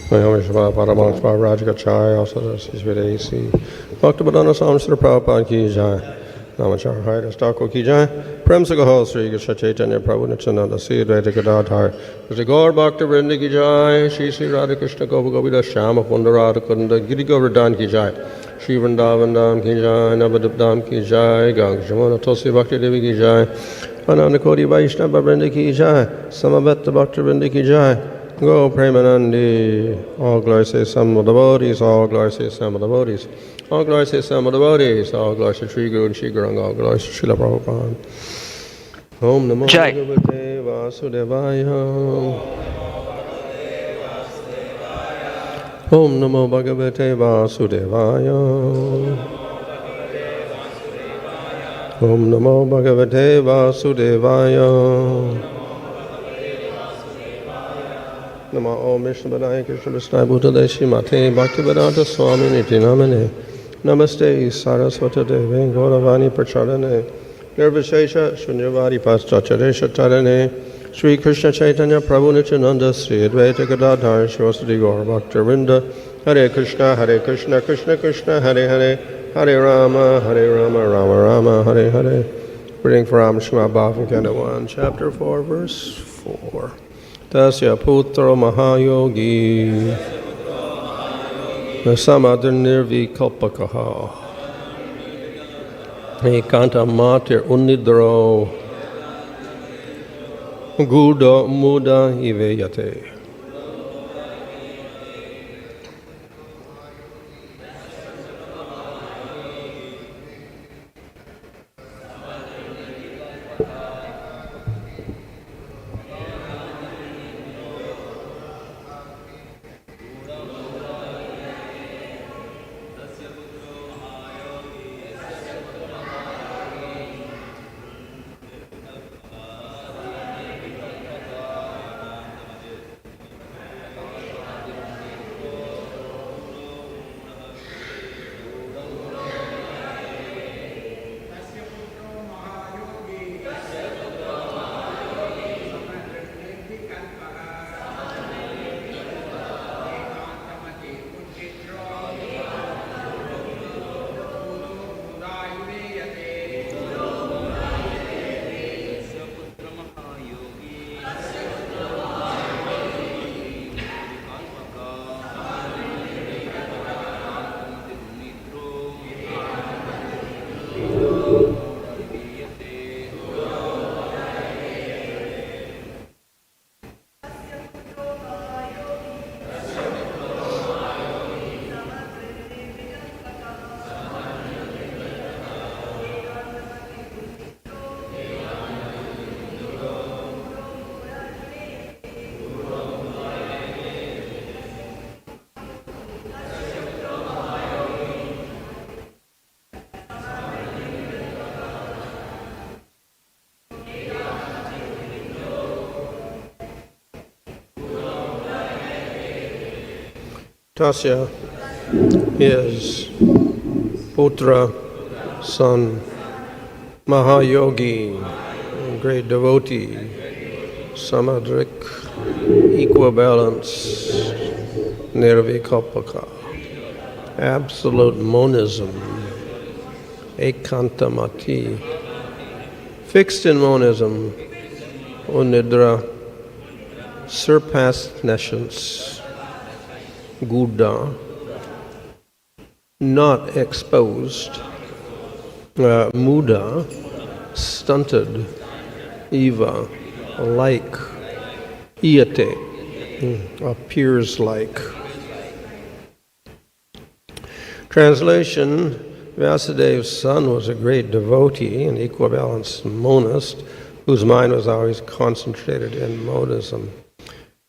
Vishva Paramatma Rajagachaya Asadas Isvidesi Bhaktabadana Samsara Prabhupada Ki Jai Namachar Haridas Thakur Ki Jai Prem Sagahal Sri Krishna Chaitanya Prabhu Nityananda Sri Advaita Gadadhar Sri Gaur Bhakta Vrinda Ki Jai Shri Sri Radha Krishna Gopa Govida Shama Kunda Radha Kunda Giri Govardhan Ki Jai Shri Vrindavan Dham Ki Jai Navadip Dham Ki Jai Ganga Jamuna Tulsi Bhakti Devi Ki Jai Ananda Koti Vaishnava Vrinda Ki Jai Samaveta Bhakta Vrinda Ki Jai Go Premanandi, all glory to some of the devotees, all glory to some of the devotees, all glory to some of the devotees, all glory to Sri Guru and Sri Guranga, all glory to Srila Prabhupada. Om Namo Bhagavate Vasudevaya. Om Namo Bhagavate Vasudevaya. Om Namo Bhagavate Vasudevaya. Namo Om Vishnu Padaya Krishna Vishnu Bhutaleshi Mate Bhaktivedanta Swami Niti Namane Namaste Saraswata Deve Gauravani Pracharane Nirvishesha Shunyavadi Paschachareshya Tarane Sri Krishna Chaitanya Prabhu Nityananda Sri Advaita Gadadhar Shivasati Gaur Bhaktarinda Hare Krishna Krishna Krishna Hare Hare Hare Rama Rama Rama Hare Hare. Reading from Srimad Bhagavatam Canto 1 Chapter 4 Verse 4. Tasya putra mahayogi samadr nirvikalpakaha ekanta matir unidro guda muda iveyate. Tasya is Putra, son, Mahayogi, great devotee, Samadrik, equibalence, Nirvikalpaka, absolute monism, Ekantamati, fixed in monism, Unidra, surpassed nescience, Guda, not exposed, Muda, stunted, Eva, like, Iate, appears like. Translation: Vyasadev's son was a great devotee, an equibalanced monist, whose mind was always concentrated in monism.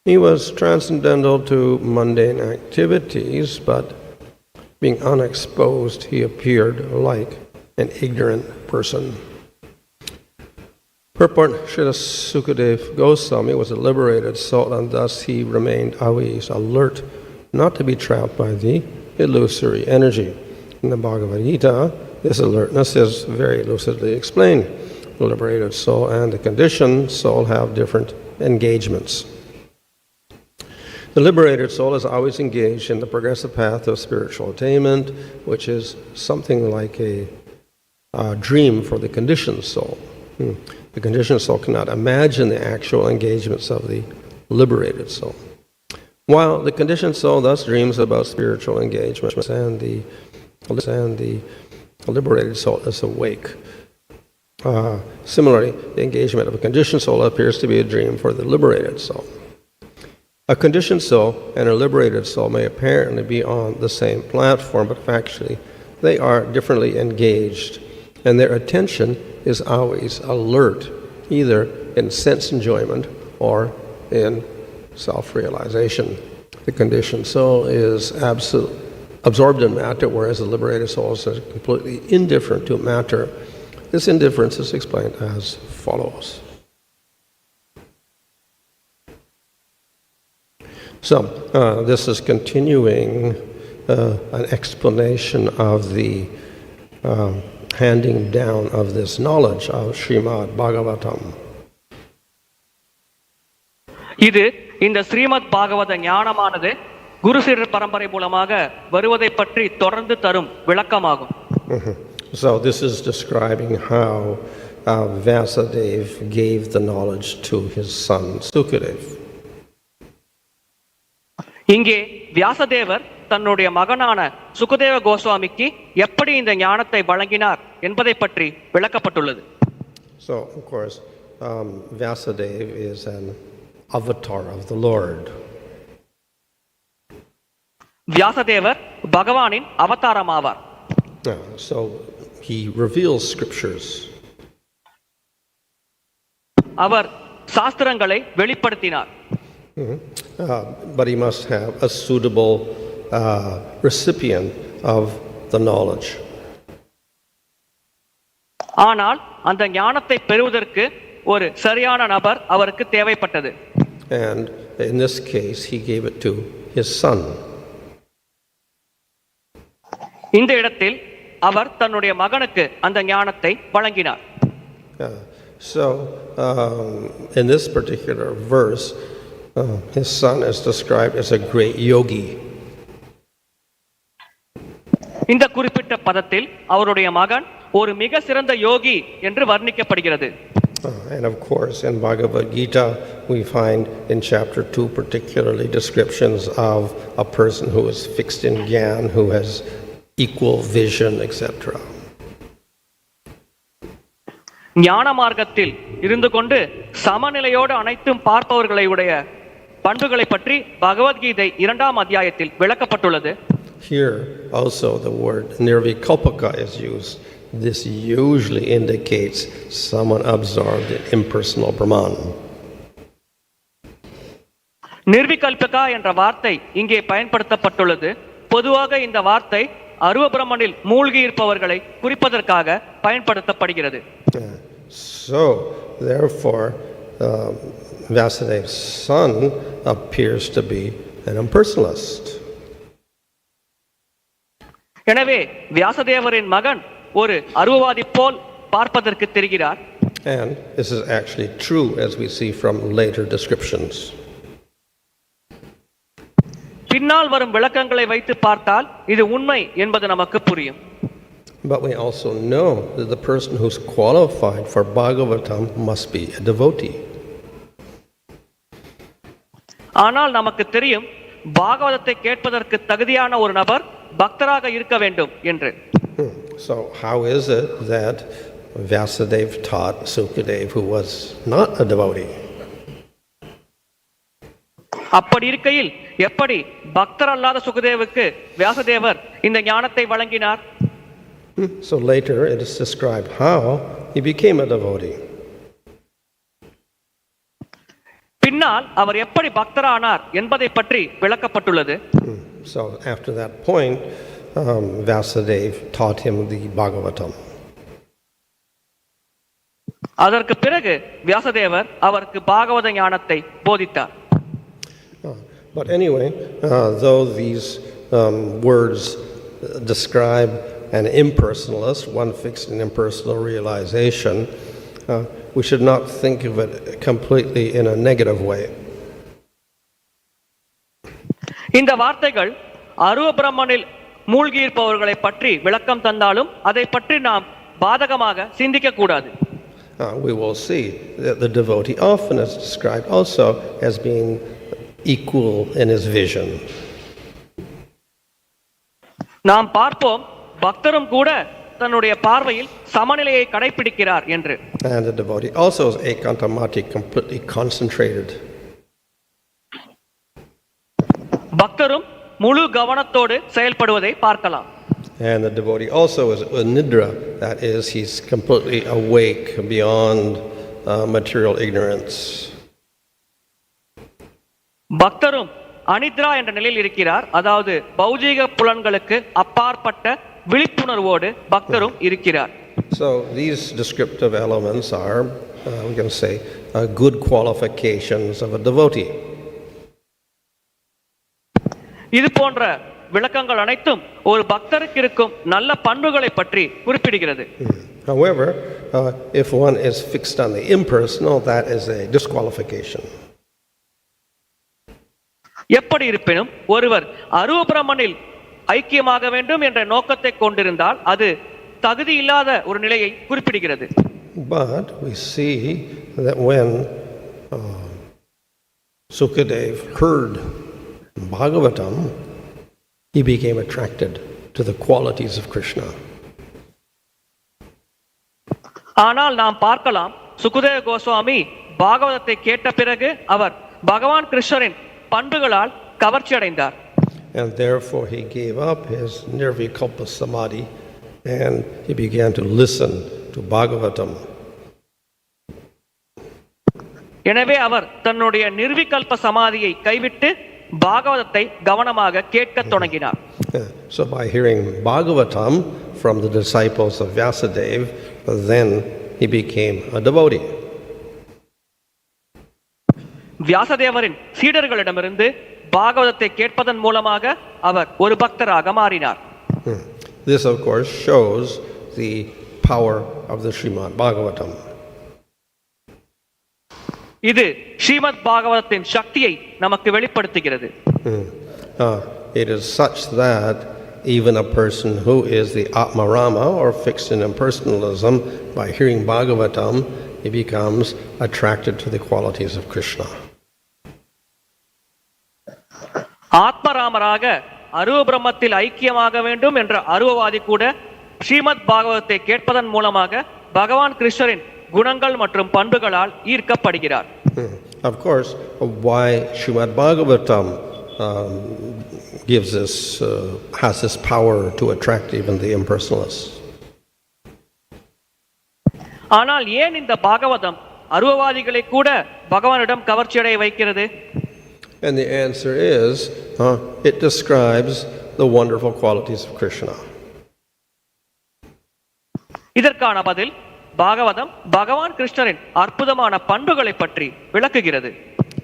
He was transcendental to mundane activities, but being unexposed, he appeared like an ignorant person. Purport: Srila Sukadeva Goswami was a liberated soul, and thus he remained always alert, not to be trapped by the illusory energy. In the Bhagavad Gita, this alertness is very lucidly explained. The liberated soul and the conditioned soul have different engagements. The liberated soul is always engaged in the progressive path of spiritual attainment, which is something like a dream for the conditioned soul. The conditioned soul cannot imagine the actual engagements of the liberated soul. While the conditioned soul thus dreams about spiritual engagements and the liberated soul is awake. Similarly, the engagement of a conditioned soul appears to be a dream for the liberated soul. A conditioned soul and a liberated soul may apparently be on the same platform, but factually they are differently engaged, and their attention is always alert, either in sense enjoyment or in self-realization. The conditioned soul is absorbed in matter, whereas the liberated soul is completely indifferent to matter. This indifference is explained as follows. So, this is continuing an explanation of the handing down of this knowledge of Srimad Bhagavatam. இது இந்த ஸ்ரீமத் பாகவத ஞானமானது குரு சீடர் பரம்பரை மூலமாக வருவதை பற்றி தொடர்ந்து தரும் விளக்கமாகும். So this is describing how Vyasadeva gave the knowledge to his son Sukadeva. இங்கே வியாசதேவர் தன்னுடைய மகனான சுகதேவ கோஸ்வாமிக்கு எப்படி இந்த ஞானத்தை வழங்கினார் என்பதை பற்றி விளக்கப்பட்டுள்ளது. So of course Vyasadeva is an avatar of the Lord. வியாசதேவர் பகவானின் அவதாரம் ஆவார். So he reveals scriptures. அவர் சாஸ்திரங்களை வெளிப்படுத்தினார். But he must have a suitable recipient of the knowledge. ஆனால் அந்த ஞானத்தை பெறுவதற்கு ஒரு சரியான நபர் அவருக்கு தேவைப்பட்டது. And in this case he gave it to his son. இந்த இடத்தில் அவர் தன்னுடைய மகனுக்கு அந்த ஞானத்தை வழங்கினார். So in this particular verse his son is described as a great yogi. இந்த குறிப்பிட்ட பதத்தில் அவருடைய மகன் ஒரு மிக சிறந்த யோகி என்று வர்ணிக்கப்படுகிறது. And of course in Bhagavad Gita we find in chapter 2 particularly descriptions of a person who is fixed in Gyan, who has equal vision, etc. ஞான மார்க்கத்தில் இருந்து கொண்டு சமநிலையோடு அனைத்தும் பார்ப்பவர்களை உடைய பண்புகளை பற்றி பகவத்கீதை 2ஆம் அத்தியாயத்தில் விளக்கப்பட்டுள்ளது. Here also the word nirvikalpaka is used. This usually indicates someone absorbed in impersonal Brahman. நிர்விகல்பகா என்ற வார்த்தை இங்கே பயன்படுத்தப்பட்டுள்ளது. பொதுவாக இந்த வார்த்தை அருவ பிரம்மனில் மூழ்கி இருப்பவர்களை குறிப்பதற்காக பயன்படுத்தப்படுகிறது. So therefore Vyasadeva's son appears to be an impersonalist. எனவே வியாசதேவரின் மகன் ஒரு அருவவாதி போல் பார்ப்பதற்கு தெரிகிறார். And this is actually true as we see from later descriptions. பின்னால் வரும் விளக்கங்களை வைத்து பார்த்தால் இது உண்மை என்பது நமக்கு புரியும். But we also know that the person who's qualified for Bhagavatam must be a devotee. ஆனால் நமக்கு தெரியும் பாகவதத்தை கேட்பதற்கு தகுதியான ஒரு நபர் பக்தராக இருக்க வேண்டும் என்று. So how is it that Vyasadeva taught Sukadeva who was not a devotee? அப்படி இருக்கையில் எப்படி பக்தர் அல்லாத சுகதேவுக்கு வியாசதேவர் இந்த ஞானத்தை வழங்கினார்? So later it is described how he became a devotee. பின்னால் அவர் எப்படி பக்தரானார் என்பதை பற்றி விளக்கப்பட்டுள்ளது. So after that point Vyasadeva taught him the Bhagavatam. அதற்கு பிறகு வியாசதேவர் அவருக்கு பாகவத ஞானத்தை போதித்தார். But anyway, though these words describe an impersonalist, one fixed in impersonal realization, we should not think of it completely in a negative way. இந்த வார்த்தைகள் அருவ பிரம்மனில் மூழ்கியிருப்பவர்களை பற்றி விளக்கம் தந்தாலும் அதை பற்றி நாம் பாதகமாக சிந்திக்க கூடாது. We will see that the devotee often is described also as being equal in his vision. நாம் பார்ப்போம் பக்தரும் கூட தன்னுடைய பார்வையில் சமநிலையை கடைபிடிக்கிறார் என்று. And the devotee also is ekantamati, completely concentrated. பக்தரும் முழு கவனத்தோடு செயல்படுவதை பார்க்கலாம். And the devotee also is a nidra, that is, he's completely awake beyond material ignorance. பக்தரும் Anithra என்ற நிலையில் இருக்கிறார், அதாவது பௌஜீக புலன்களுக்கு அப்பாற்பட்ட விழிப்புணர்வோடு பக்தரும் இருக்கிறார். So these descriptive elements are, we can say, good qualifications of a devotee. இது போன்ற விளக்கங்கள் அனைத்தும் ஒரு பக்தருக்கு இருக்கும் நல்ல பண்புகளை பற்றி குறிப்பிடுகிறது. However, if one is fixed on the impersonal, that is a disqualification. எப்படி இருப்பினும் ஒருவர் அருவ பிரம்மனில் ஐக்கியமாக வேண்டும் என்ற நோக்கத்தை கொண்டிருந்தால் அது தகுதி இல்லாத ஒரு நிலையை குறிப்பிடுகிறது. But we see that when Sukadeva heard Bhagavatam, he became attracted to the qualities of Krishna. ஆனால் நாம் பார்க்கலாம், சுகதேவ கோஸ்வாமி பாகவதத்தை கேட்ட பிறகு அவர் பகவான் கிருஷ்ணரின் பண்புகளால் கவர்ச்சி அடைந்தார். And therefore he gave up his nirvikalpa samadhi and he began to listen to Bhagavatam. எனவே அவர் தன்னுடைய நிர்விகல்ப சமாதியை கைவிட்டு பாகவதத்தை கவனமாக கேட்கத் தொடங்கினார். So by hearing Bhagavatam from the disciples of Vyasadeva, then he became a devotee. வியாசதேவரின் சீடர்களிடமிருந்து பாகவதத்தை கேட்பதன் மூலமாக அவர் ஒரு பக்தராக மாறினார். This of course shows the power of the Srimad Bhagavatam. இது ஸ்ரீமத் பாகவதத்தின் சக்தியை நமக்கு வெளிப்படுத்துகிறது. It is such that even a person who is the Atmarama or fixed in impersonalism, by hearing Bhagavatam, he becomes attracted to the qualities of Krishna. ஆத்மராமராக அருவ பிரம்மத்தில் ஐக்கியமாக வேண்டும் என்ற அருவவாதி கூட ஸ்ரீமத் பாகவதத்தை கேட்பதன் மூலமாக பகவான் கிருஷ்ணரின் குணங்கள் மற்றும் பண்புகளால் ஈர்க்கப்படுகிறார். Of course, why Srimad Bhagavatam has this power to attract even the impersonalists. ஆனால் ஏன் இந்த பாகவதம் அருவவாதிகளை கூட பகவானிடம் கவர்ச்சியடைய வைக்கிறது? And the answer is, it describes the wonderful qualities of Krishna. இதற்கான பதில், பாகவதம் பகவான் கிருஷ்ணரின் அற்புதமான பண்புகளை பற்றி விளக்குகிறது.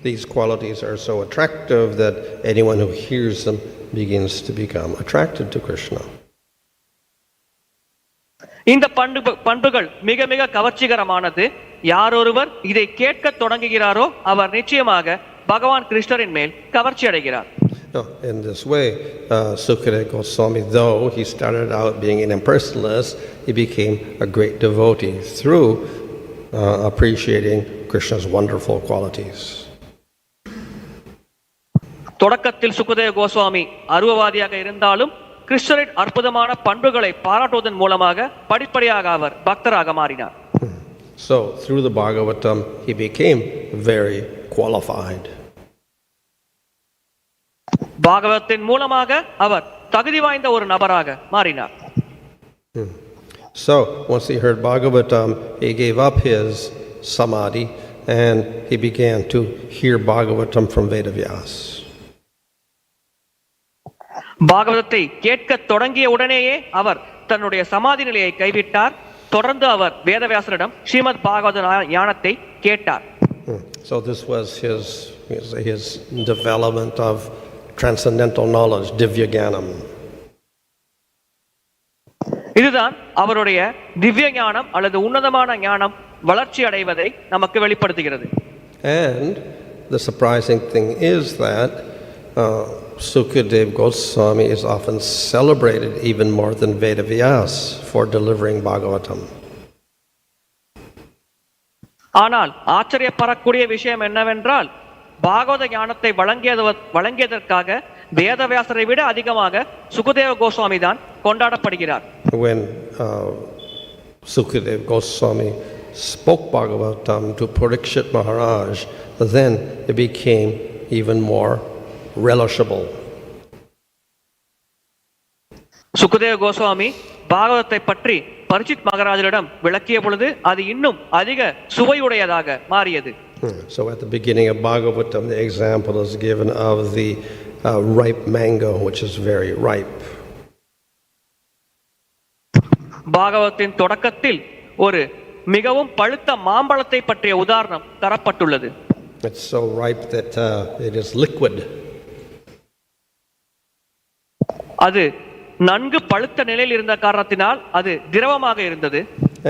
These qualities are so attractive that anyone who hears them begins to become attracted to Krishna. இந்த பண்புகள் மிக மிக கவர்ச்சிகரமானது. யாரொருவர் இதை கேட்க தொடங்குகிறாரோ அவர் நிச்சயமாக பகவான் கிருஷ்ணரின் மேல் கவர்ச்சி அடைகிறார். In this way, Sukadeva Goswami, though he started out being an impersonalist, he became a great devotee through appreciating Krishna's wonderful qualities. தொடக்கத்தில் சுகதேவ கோஸ்வாமி அருவவாதியாக இருந்தாலும் கிருஷ்ணரின் அற்புதமான பண்புகளை பாராட்டுவதன் மூலமாக படிப்படியாக அவர் பக்தராக மாறினார். So through the Bhagavatam, he became very qualified. பாகவதத்தின் மூலமாக அவர் தகுதி வாய்ந்த ஒரு நபராக மாறினார். So once he heard Bhagavatam, he gave up his samadhi and he began to hear Bhagavatam from Vedavyas. பாகவதத்தை கேட்க தொடங்கிய உடனேயே அவர் தன்னுடைய சமாதி நிலையை கைவிட்டார். தொடர்ந்து அவர் வேதவியாசரிடம் ஸ்ரீமத் பாகவத ஞானத்தை கேட்டார். So this was his development of transcendental knowledge, divya jnanam. இதுதான் அவருடைய திவ்ய ஞானம் அல்லது உன்னதமான ஞானம் வளர்ச்சி அடைவதை நமக்கு வெளிப்படுத்துகிறது. And the surprising thing is that Sukadev Goswami is often celebrated even more than Vedavyas for delivering Bhagavatam. ஆனால் ஆச்சரியப்படக்கூடிய விஷயம் என்னவென்றால் பாகவத ஞானத்தை வழங்கியதற்காக வேதவியாசரை விட அதிகமாக சுகதேவ கோஸ்வாமி தான் கொண்டாடப்படுகிறார். When Sukadev Goswami spoke Bhagavatam to Parikshit Maharaj, then it became even more relishable. Sukadeva Goswami பாகவதத்தை பற்றி பரிச்சித் மகாராஜரிடம் விளக்கிய பொழுது அது இன்னும் அதிக சுவையுடையதாக மாறியது. So at the beginning of Bhagavatam, the example is given of the ripe mango, which is very ripe. பாகவதத்தின் தொடக்கத்தில் ஒரு மிகவும் பழுத்த மாம்பழத்தை பற்றிய உதாரணம் தரப்பட்டுள்ளது. It's so ripe that it is liquid. அது நன்கு பழுத்த நிலையில் இருந்த காரணத்தினால் அது திரவமாக இருந்தது.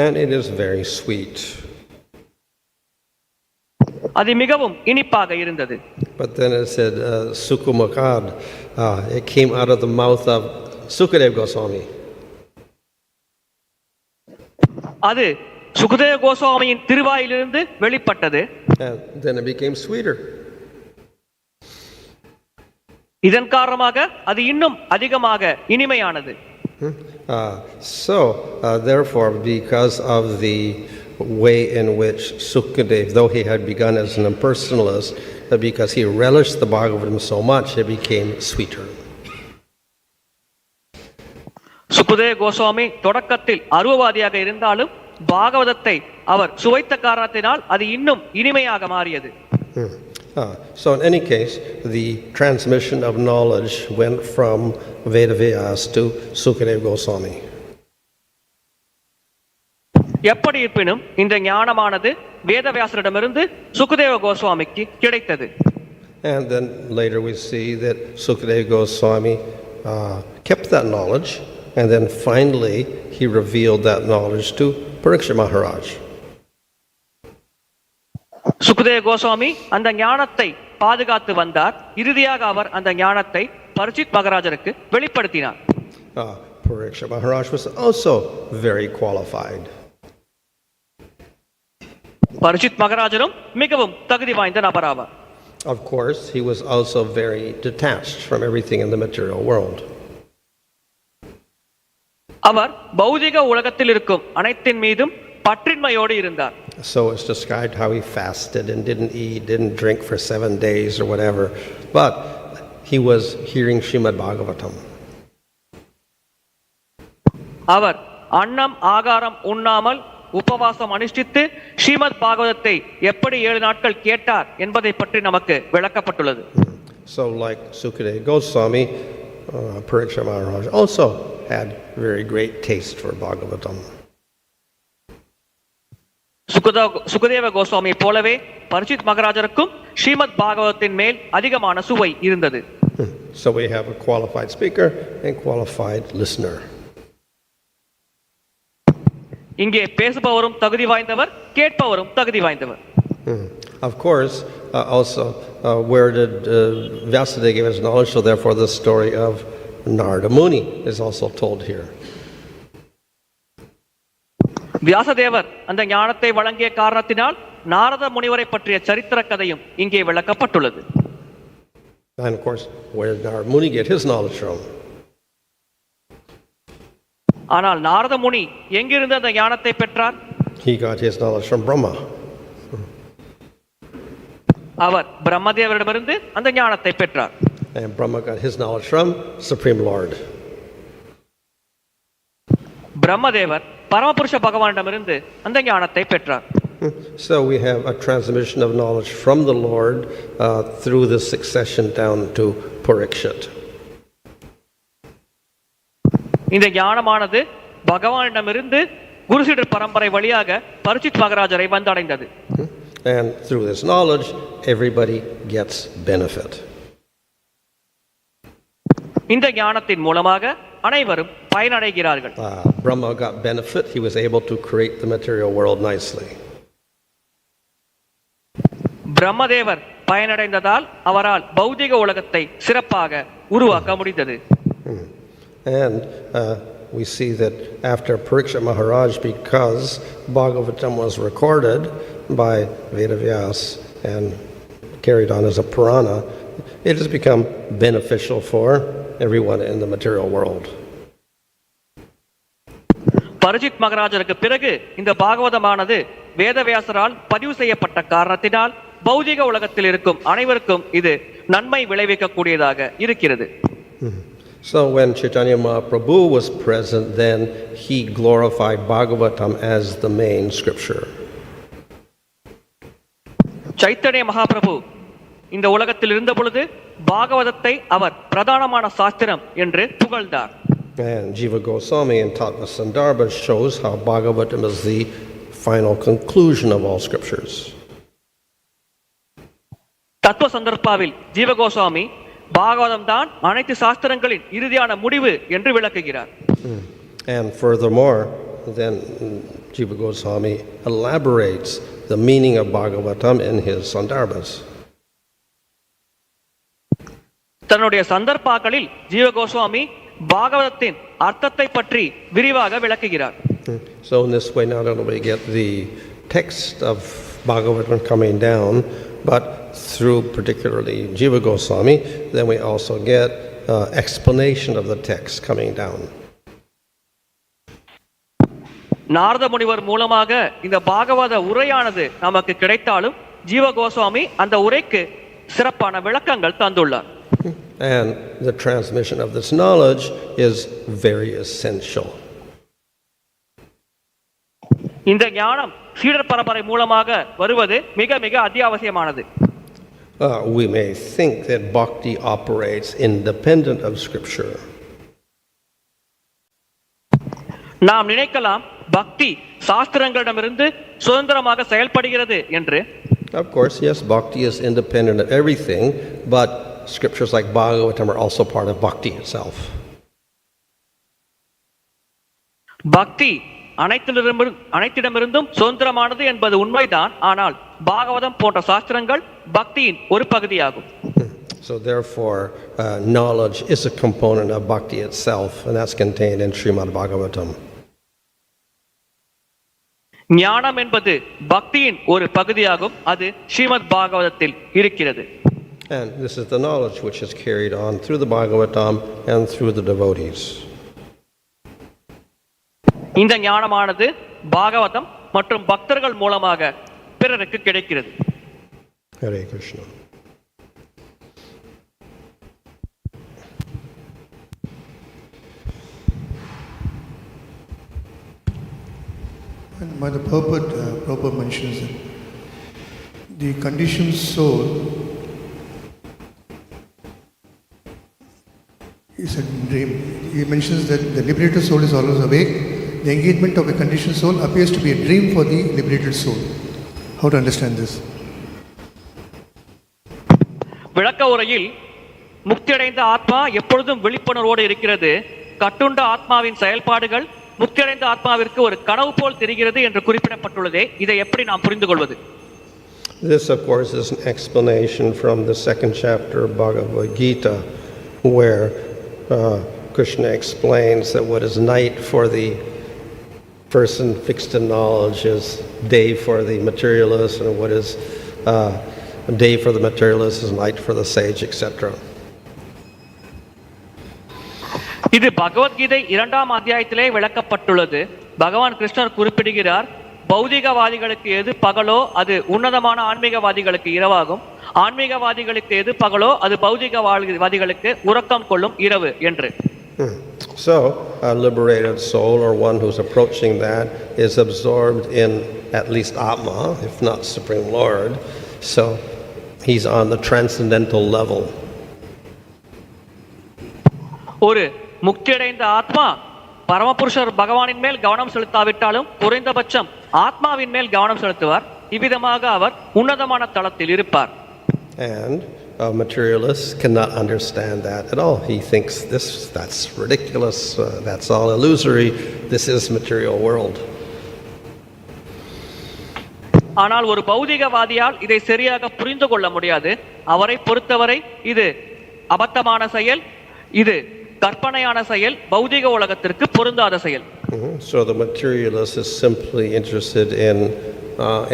And it is very sweet. அது மிகவும் இனிப்பாக இருந்தது. But then it said Sukumakad, it came out of the mouth of Sukadev Goswami. அது சுகதேவ கோஸ்வாமியின் திருவாயிலிருந்து வெளிப்பட்டது. And then it became sweeter. இதன் காரணமாக அது இன்னும் அதிகமாக இனிமையானது. Therefore, because of the way in which Sukadev, though he had begun as an impersonalist, because he relished the Bhagavatam so much, it became sweeter. Sukadeva Goswami தொடக்கத்தில் அருவவாதியாக இருந்தாலும் பாகவதத்தை அவர் சுவைத்த காரணத்தினால் அது இன்னும் இனிமையாக மாறியது. So in any case, the transmission of knowledge went from Vedavyas to Sukadev Goswami. எப்படி இருப்பினும் இந்த ஞானமானது வேதவியாசரிடமிருந்து சுகதேவ கோஸ்வாமிக்கு கிடைத்தது. And then later we see that Sukadev Goswami kept that knowledge, and then finally he revealed that knowledge to Parikshit Maharaj. Sukadeva Goswami அந்த ஞானத்தை பாதுகாத்து வந்தார். இறுதியாக அவர் அந்த ஞானத்தை பரிச்சித் மகாராஜருக்கு வெளிப்படுத்தினார். Parikshit Maharaj was also very qualified. பரிச்சித் மகாராஜரும் மிகவும் தகுதி வாய்ந்த நபராவார். Of course, he was also very detached from everything in the material world. அவர் பௌதிக உலகத்தில் இருக்கும் அனைத்தின் மீதும் பற்றின்மையோடு இருந்தார். So it's described how he fasted and didn't eat, didn't drink for 7 days or whatever. But he was hearing Srimad Bhagavatam. அவர் அன்னம் ஆகாரம் உண்ணாமல் உபவாசம் அனுஷ்டித்து ஸ்ரீமத் பாகவதத்தை எப்படி 7 நாட்கள் கேட்டார் என்பதை பற்றி நமக்கு விளக்கப்பட்டுள்ளது. So like Sukadev Goswami, Parikshit Maharaj also had very great taste for Bhagavatam. Sukadeva Goswami போலவே பரிச்சித் மகாராஜருக்கும் ஸ்ரீமத் பாகவதத்தின் மேல் அதிகமான சுவை இருந்தது. So we have a qualified speaker and qualified listener. இங்கே பேசுபவரும் தகுதி வாய்ந்தவர், கேட்பவரும் தகுதி வாய்ந்தவர். Of course, also where did Vyasadeva give his knowledge? So therefore the story of Narada Muni is also told here. வியாசதேவர் அந்த ஞானத்தை வழங்கிய காரணத்தினால் நாரத முனிவரை பற்றிய சரித்திர கதையும் இங்கே விளக்கப்பட்டுள்ளது. And of course, where did Narada Muni get his knowledge from? ஆனால் நாரத முனி எங்கிருந்து அந்த ஞானத்தை பெற்றார்? He got his knowledge from Brahma. அவர் பிரம்மதேவரிடமிருந்து அந்த ஞானத்தை பெற்றார். And Brahma got his knowledge from Supreme Lord. பிரம்மதேவர் பரமபுருஷ பகவானிடமிருந்து அந்த ஞானத்தை பெற்றார். So we have a transmission of knowledge from the Lord through the succession down to Parikshit. இந்த ஞானமானது பகவானிடமிருந்து குருசீடர் பரம்பரை வழியாக பரிச்சித் மகாராஜரை வந்தடைந்தது. And through this knowledge, everybody gets benefit. இந்த ஞானத்தின் மூலமாக அனைவரும் பயனடைகிறார்கள். Brahma got benefit. He was able to create the material world nicely. பிரம்மதேவர் பயனடைந்ததால் அவரால் பௌதிக உலகத்தை சிறப்பாக உருவாக்க முடிந்தது. And we see that after Pariksha Maharaj, because Bhagavatam was recorded by Vedavyas and carried on as a Purana, it has become beneficial for everyone in the material world. பரிஜித் மகாராஜருக்கு பிறகு இந்த பாகவதமானது வேதவியாசரால் பதிவு செய்யப்பட்ட காரணத்தினால் பௌதிக உலகத்தில் இருக்கும் அனைவருக்கும் இது நன்மை விளைவிக்கக்கூடியதாக இருக்கிறது. So when Chaitanya Mahaprabhu was present, then he glorified Bhagavatam as the main scripture. Chaitanya Mahaprabhu இந்த உலகத்தில் இருந்த பொழுது பாகவதத்தை அவர் பிரதானமான சாஸ்திரம் என்று புகழ்ந்தார். And Jiva Goswami in Tattva Sandarbha shows how Bhagavatam is the final conclusion of all scriptures. தத்துவ சந்தர்ப்பாவில் ஜீவ கோஸ்வாமி பாகவதம் தான் அனைத்து சாஸ்திரங்களின் இறுதியான முடிவு என்று விளக்குகிறார். And furthermore, then Jiva Goswami elaborates the meaning of Bhagavatam in his Sandarbhas. தன்னுடைய சந்தர்ப்பாக்களில் ஜீவ கோஸ்வாமி பாகவதத்தின் அர்த்தத்தை பற்றி விரிவாக விளக்குகிறார். So in this way, not only we get the text of Bhagavatam coming down, but through particularly Jiva Goswami, then we also get explanation of the text coming down. Narada முனிவர் மூலமாக இந்த பாகவத உரையானது நமக்கு கிடைத்தாலும் ஜீவ கோஸ்வாமி அந்த உரைக்கு சிறப்பான விளக்கங்கள் தந்துள்ளார். And the transmission of this knowledge is very essential. இந்த ஞானம் சீடர் பரம்பரை மூலமாக வருவது மிக மிக அத்தியாவசியமானது. We may think that bhakti operates independent of scripture. நாம் நினைக்கலாம் பக்தி சாஸ்திரங்களிடமிருந்து சுதந்திரமாக செயல்படுகிறது என்று. Of course, yes, bhakti is independent of everything, but scriptures like Bhagavatam are also part of bhakti itself. பக்தி அனைத்திடமிருந்தும் சுதந்திரமானது என்பது உண்மைதான். ஆனால் பாகவதம் போன்ற சாஸ்திரங்கள் பக்தியின் ஒரு பகுதியாகும். So therefore, knowledge is a component of bhakti itself, and that's contained in Srimad Bhagavatam. ஞானம் என்பது பக்தியின் ஒரு பகுதியாகும். அது ஸ்ரீமத் பாகவதத்தில் இருக்கிறது. And this is the knowledge which is carried on through the Bhagavatam and through the devotees. இந்த ஞானமானது பாகவதம் மற்றும் பக்தர்கள் மூலமாக பிறருக்கு கிடைக்கிறது. Hare Krishna. And the Prabhupada mentions that the conditioned soul is a dream. He mentions that the liberated soul is always awake. The engagement of a conditioned soul appears to be a dream for the liberated soul. How to understand this? விளக்க உரையில் முக்தியடைந்த ஆத்மா எப்பொழுதும் விழிப்புணர்வோடு இருக்கிறது. கட்டுண்ட ஆத்மாவின் செயல்பாடுகள் முக்தியடைந்த ஆத்மாவிற்கு ஒரு கனவு போல் தெரிகிறது என்று குறிப்பிடப்பட்டுள்ளதே. இதை எப்படி நாம் புரிந்து கொள்வது? This, of course, is an explanation from the second chapter of Bhagavad Gita, where Krishna explains that what is night for the person fixed in knowledge is day for the materialist, and what is day for the materialist is night for the sage, etc. இது பகவத்கீதை 2ஆம் அத்தியாயத்திலே விளக்கப்பட்டுள்ளது. பகவான் கிருஷ்ணர் குறிப்பிடுகிறார், பௌதிகவாதிகளுக்கு எது பகலோ அது உன்னதமான ஆன்மீகவாதிகளுக்கு இரவாகும், ஆன்மீகவாதிகளுக்கு எது பகலோ அது பௌதிகவாதிகளுக்கு உறக்கம் கொள்ளும் இரவு என்று. So a liberated soul, or one who's approaching that, is absorbed in at least Atma, if not Supreme Lord. So he's on the transcendental level. ஒரு முக்தியடைந்த ஆத்மா பரமபுருஷர் பகவானின் மேல் கவனம் செலுத்தாவிட்டாலும் குறைந்தபட்சம் ஆத்மாவின் மேல் கவனம் செலுத்துவார். இவ்விதமாக அவர் உன்னதமான தளத்தில் இருப்பார். And a materialist cannot understand that at all. He thinks that's ridiculous, that's all illusory, this is material world. ஆனால் ஒரு பௌதிகவாதியால் இதை சரியாக புரிந்து கொள்ள முடியாது. அவரை பொறுத்தவரை இது அபத்தமான செயல், இது கற்பனையான செயல், பௌதிக உலகத்திற்கு பொருந்தாத செயல். So the materialist is simply interested in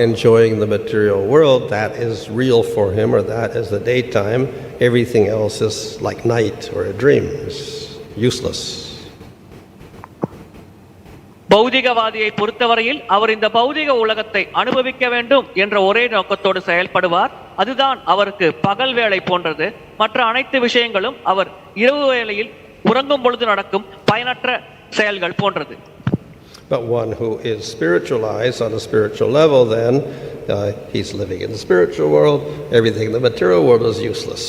enjoying the material world. That is real for him, or that is the daytime. Everything else is like night or a dream. It's useless. பௌதிகவாதியை பொறுத்தவரையில் அவர் இந்த பௌதிக உலகத்தை அனுபவிக்க வேண்டும் என்ற ஒரே நோக்கத்தோடு செயல்படுவார். அதுதான் அவருக்கு பகல் வேளை போன்றது. மற்ற அனைத்து விஷயங்களும் அவர் இரவு வேளையில் உறங்கும் பொழுது நடக்கும் பயனற்ற செயல்கள் போன்றது. But one who is spiritualized on a spiritual level, then he's living in the spiritual world. Everything in the material world is useless.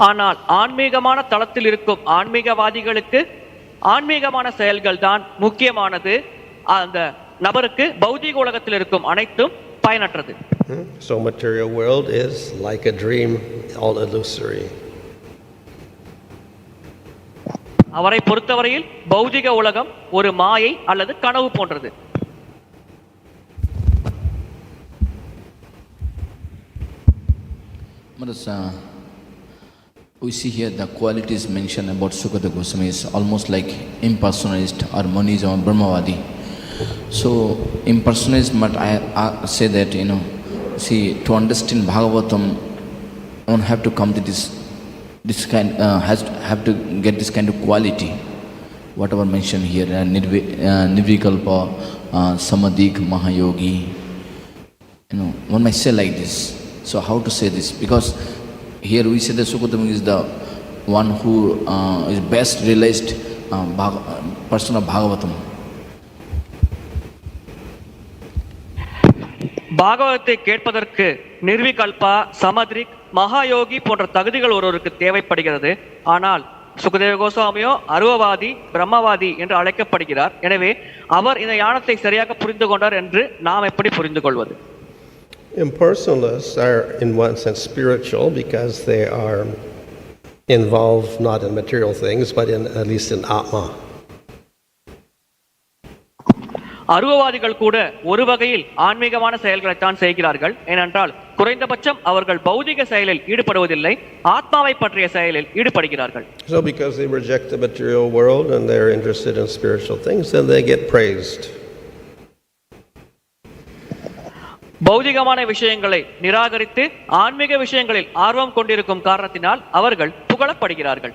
ஆனால் ஆன்மீகமான தளத்தில் இருக்கும் ஆன்மீகவாதிகளுக்கு ஆன்மீகமான செயல்கள் தான் முக்கியமானது. அந்த நபருக்கு பௌதிக உலகத்தில் இருக்கும் அனைத்தும் பயனற்றது. So material world is like a dream, all illusory. அவரை பொறுத்தவரையில் பௌதிக உலகம் ஒரு மாயை அல்லது கனவு போன்றது. We see here the qualities mentioned about Sukadeva Goswami is almost like impersonalist or monism or Brahmavadi. So impersonalist, but I say that, see, to understand Bhagavatam, one have to come to this kind, have to get this kind of quality, whatever mentioned here, Nirvikalpa, Samadhik, Mahayogi. One might say like this. So how to say this? Because here we say that Sukadeva is the one who is best realized person of Bhagavatam. பாகவத்தை கேட்பதற்கு நிர்விகல்பா, சமத்ரிக், மகாயோகி போன்ற தகுதிகள் ஒருவருக்கு தேவைப்படுகிறது. ஆனால் சுகதேவ கோஸ்வாமியோ அருவவாதி, பிரம்மவாதி என்று அழைக்கப்படுகிறார். எனவே அவர் இந்த ஞானத்தை சரியாக புரிந்து கொண்டார் என்று நாம் எப்படி புரிந்து கொள்வது? Impersonalists are in one sense spiritual because they are involved not in material things but at least in Atma. அருவவாதிகள் கூட ஒரு வகையில் ஆன்மீகமான செயல்களைத்தான் செய்கிறார்கள். ஏனென்றால் குறைந்தபட்சம் அவர்கள் பௌதிக செயலில் ஈடுபடுவதில்லை, ஆத்மாவை பற்றிய செயலில் ஈடுபடுகிறார்கள். So because they reject the material world and they're interested in spiritual things, then they get praised. பௌதிகமான விஷயங்களை நிராகரித்து ஆன்மீக விஷயங்களில் ஆர்வம் கொண்டிருக்கும் காரணத்தினால் அவர்கள் புகழப்படுகிறார்கள்.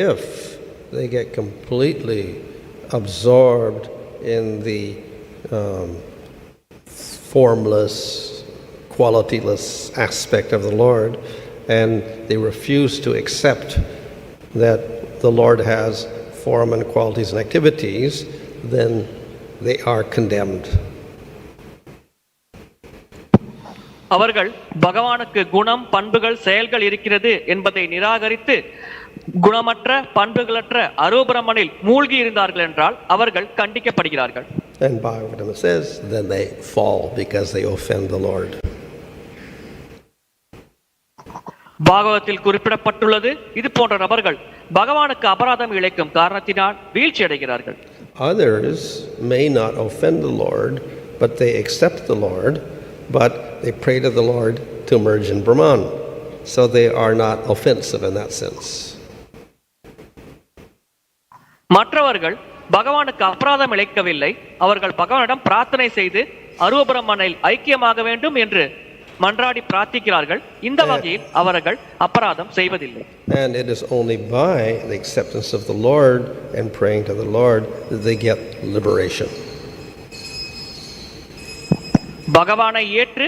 If they get completely absorbed in the formless, qualityless aspect of the Lord, and they refuse to accept that the Lord has form and qualities and activities, then they are condemned. அவர்கள் பகவானுக்கு குணம், பண்புகள், செயல்கள் இருக்கிறது என்பதை நிராகரித்து குணமற்ற, பண்புகளற்ற அரூபரமனில் மூழ்கி இருந்தார்கள் என்றால் அவர்கள் கண்டிக்கப்படுகிறார்கள். And Bhagavatam says, then they fall because they offend the Lord. பாகவத்தில் குறிப்பிடப்பட்டுள்ளது, இது போன்ற நபர்கள் பகவானுக்கு அபராதம் இழைக்கும் காரணத்தினால் வீழ்ச்சி அடைகிறார்கள். Others may not offend the Lord, but they accept the Lord, but they pray to the Lord to merge in Brahman. So they are not offensive in that sense. மற்றவர்கள் பகவானுக்கு அபராதம் இழைக்கவில்லை, அவர்கள் பகவானிடம் பிரார்த்தனை செய்து அரூபரமனில் ஐக்கியமாக வேண்டும் என்று மன்றாடி பிரார்த்திக்கிறார்கள். இந்த வகையில் அவர்கள் அபராதம் செய்வதில்லை. And it is only by the acceptance of the Lord and praying to the Lord that they get liberation. பகவானை ஏற்று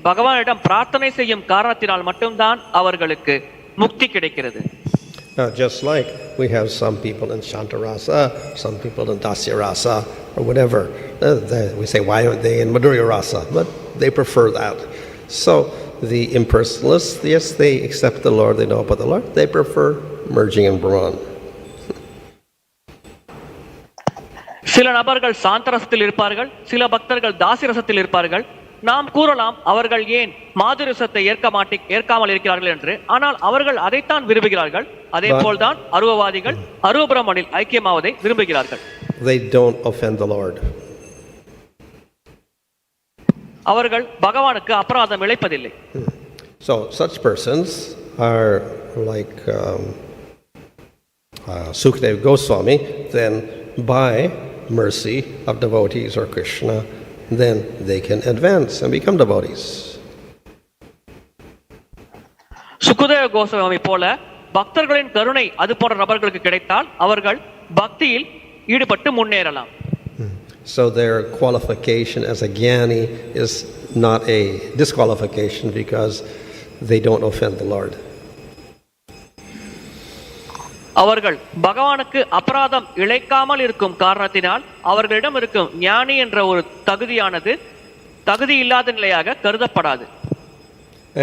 பகவானிடம் பிரார்த்தனை செய்யும் காரணத்தினால் மட்டும்தான் அவர்களுக்கு முக்தி கிடைக்கிறது. Now, just like we have some people in Shantarasa, some people in Dasya Rasa, or whatever, we say, why aren't they in Madhurya Rasa? But they prefer that. So the impersonalists, yes, they accept the Lord, they know about the Lord, they prefer merging in Brahman. சில நபர்கள் சாந்தரசத்தில் இருப்பார்கள், சில பக்தர்கள் தாசிரசத்தில் இருப்பார்கள். நாம் கூறலாம் அவர்கள் ஏன் மாதுரசத்தை ஏற்காமல் இருக்கிறார்கள் என்று. ஆனால் அவர்கள் அதைத்தான் விரும்புகிறார்கள். அதே போல்தான் அரூபவாதிகள் அரூபரமனில் ஐக்கியமாவதை விரும்புகிறார்கள். They don't offend the Lord. அவர்கள் பகவானுக்கு அபராதம் இழைப்பதில்லை. So such persons are like Sukadeva Goswami, then by mercy of devotees or Krishna, then they can advance and become devotees. Sukadeva Goswami போல பக்தர்களின் கருணை அது போன்ற நபர்களுக்கு கிடைத்தால் அவர்கள் பக்தியில் ஈடுபட்டு முன்னேறலாம். So their qualification as a jnani is not a disqualification because they don't offend the Lord. அவர்கள் பகவானுக்கு அபராதம் இழைக்காமல் இருக்கும் காரணத்தினால் அவர்களிடம் இருக்கும் ஞானி என்ற ஒரு தகுதி இல்லாத நிலையாக கருதப்படாது.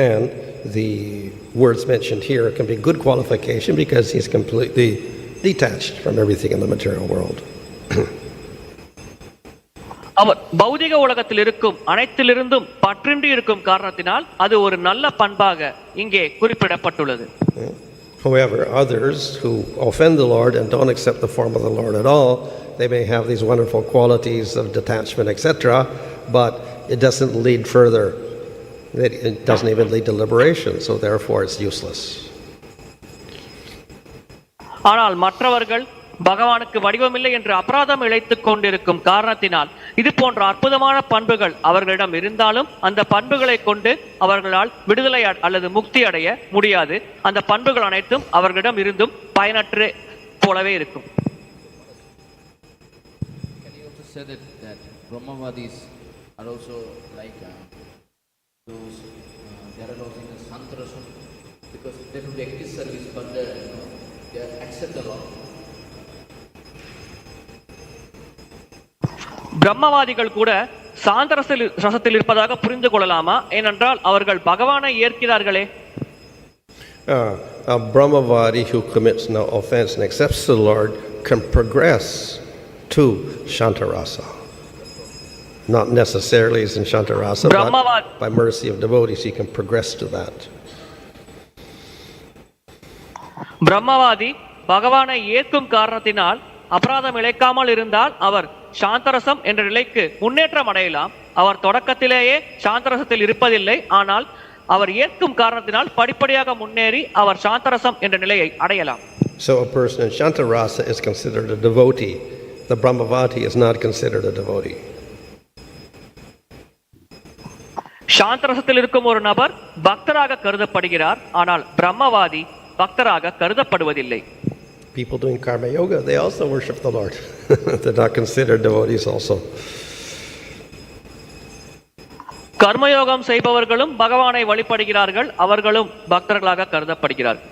And the words mentioned here can be good qualification because he's completely detached from everything in the material world. அவர் பௌதிக உலகத்தில் இருக்கும் அனைத்திலிருந்தும் பற்றின்றி இருக்கும் காரணத்தினால் அது ஒரு நல்ல பண்பாக இங்கே குறிப்பிடப்பட்டுள்ளது. However, others who offend the Lord and don't accept the form of the Lord at all, they may have these wonderful qualities of detachment, etc., but it doesn't lead further. It doesn't even lead to liberation, so therefore it's useless. ஆனால் மற்றவர்கள் பகவானுக்கு வடிவமில்லை என்று அபராதம் இழைத்துக் கொண்டிருக்கும் காரணத்தினால் இது போன்ற அற்புதமான பண்புகள் அவர்களிடம் இருந்தாலும் அந்த பண்புகளை கொண்டு அவர்களால் விடுதலை அல்லது முக்தி அடைய முடியாது. அந்த பண்புகள் அனைத்தும் அவர்களிடம் இருந்தும் பயனற்ற போலவே இருக்கும். Can you also say that Brahmavadis are also like those they are also in the Santarasam because they do active service but they accept the law. பிரம்மவாதிகள் கூட சாந்தர ரசத்தில் இருப்பதாக புரிந்து கொள்ளலாமா? ஏனென்றால் அவர்கள் பகவானை ஏற்கிறார்களே. A Brahmavadi who commits no offense and accepts the Lord can progress to Shantarasa. Not necessarily as in Shantarasa, but by mercy of devotees he can progress to that. பிரம்மவாதி பகவானை ஏற்கும் காரணத்தினால் அபராதம் இழைக்காமல் இருந்தால் அவர் சாந்தரசம் என்ற நிலைக்கு முன்னேற்றம் அடையலாம். அவர் தொடக்கத்திலேயே சாந்தரசத்தில் இருப்பதில்லை, ஆனால் அவர் ஏற்கும் காரணத்தினால் படிப்படியாக முன்னேறி அவர் சாந்தரசம் என்ற நிலையை அடையலாம். So a person in Shantarasa is considered a devotee. The Brahmavadi is not considered a devotee. சாந்தரசத்தில் இருக்கும் ஒரு நபர் பக்தராக கருதப்படுகிறார், ஆனால் பிரம்மவாதி பக்தராக கருதப்படுவதில்லை. People doing karma yoga, they also worship the Lord. They're not considered devotees also. கர்மயோகம் செய்பவர்களும் பகவானை வழிபடுகிறார்கள், அவர்களும் பக்தர்களாக கருதப்படுகிறார்கள்.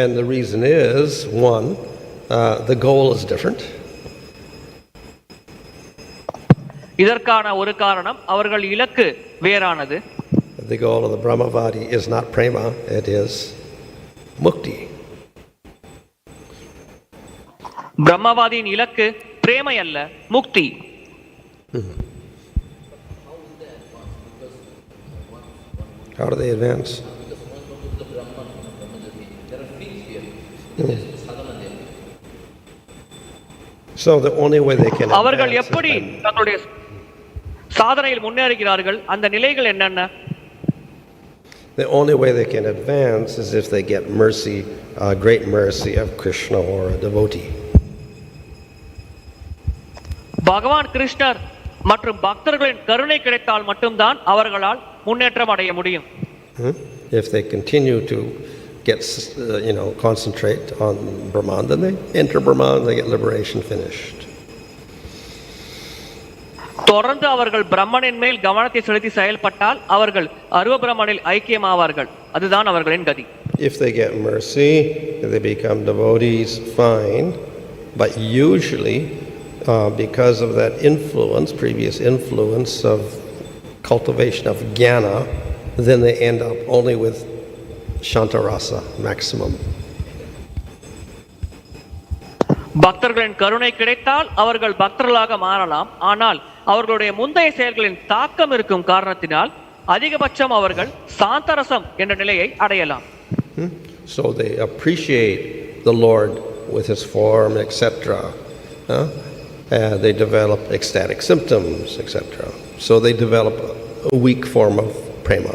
And the reason is, one, the goal is different. இதற்கான ஒரு காரணம் அவர்கள் இலக்கு வேறானது. The goal of the Brahmavadi is not prema, it is mukti. பிரம்மவாதியின் இலக்கு பிரேமை அல்ல, முக்தி. How do they advance? So the only way they can அவர்கள் எப்படி தங்களுடைய சாதனையில் முன்னேறுகிறார்கள்? அந்த நிலைகள் என்னென்ன? The only way they can advance is if they get mercy, great mercy of Krishna or a devotee. பகவான் கிருஷ்ணர் மற்றும் பக்தர்களின் கருணை கிடைத்தால் மட்டும்தான் அவர்களால் முன்னேற்றம் அடைய முடியும். If they continue to get, concentrate on Brahman, then they enter Brahman, they get liberation finished. தொடர்ந்து அவர்கள் பிரம்மனின் மேல் கவனத்தை செலுத்தி செயல்பட்டால் அவர்கள் அருவ பிரம்மனில் ஐக்கியமாவார்கள். அதுதான் அவர்களின் கதி. If they get mercy, they become devotees, fine. But usually, because of that influence, previous influence of cultivation of jnana, then they end up only with Shantarasa maximum. பக்தர்களின் கருணை கிடைத்தால் அவர்கள் பக்தர்களாக மாறலாம், ஆனால் அவர்களுடைய முந்தைய செயல்களின் தாக்கம் இருக்கும் காரணத்தினால் அதிகபட்சம் அவர்கள் சாந்தரசம் என்ற நிலையை அடையலாம். So they appreciate the Lord with his form, etc. They develop ecstatic symptoms, etc. So they develop a weak form of prema.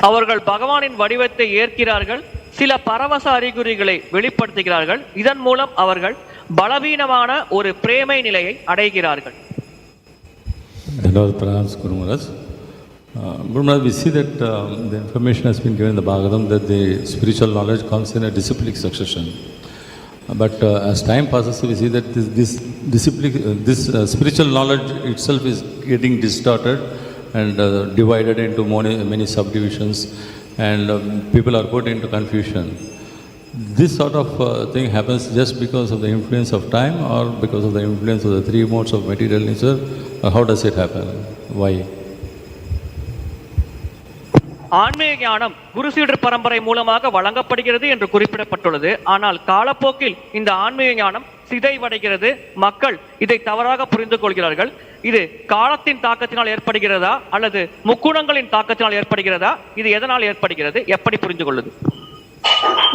அவர்கள் பகவானின் வடிவத்தை ஏற்கிறார்கள், சில பரவச அறிகுறிகளை வெளிப்படுத்துகிறார்கள். இதன் மூலம் அவர்கள் பலவீனமான ஒரு பிரேமை நிலையை அடைகிறார்கள். Guru Maharaj. Guru Maharaj, we see that the information has been given in the Bhagavatam that the spiritual knowledge comes in a disciplic succession. But as time passes, we see that this spiritual knowledge itself is getting distorted and divided into many subdivisions, and people are put into confusion. This sort of thing happens just because of the influence of time or because of the influence of the three modes of material nature, or how does it happen? Why? ஆன்மீக ஞானம் குரு சீடர் பரம்பரை மூலமாக வழங்கப்படுகிறது என்று குறிப்பிடப்பட்டுள்ளது. ஆனால் காலப்போக்கில் இந்த ஆன்மீக ஞானம் சிதைவடைகிறது. மக்கள் இதை தவறாக புரிந்து கொள்கிறார்கள். இது காலத்தின் தாக்கத்தினால் ஏற்படுகிறதா அல்லது முக்குணங்களின் தாக்கத்தினால் ஏற்படுகிறதா? இது எதனால் ஏற்படுகிறது? எப்படி புரிந்து கொள்வது?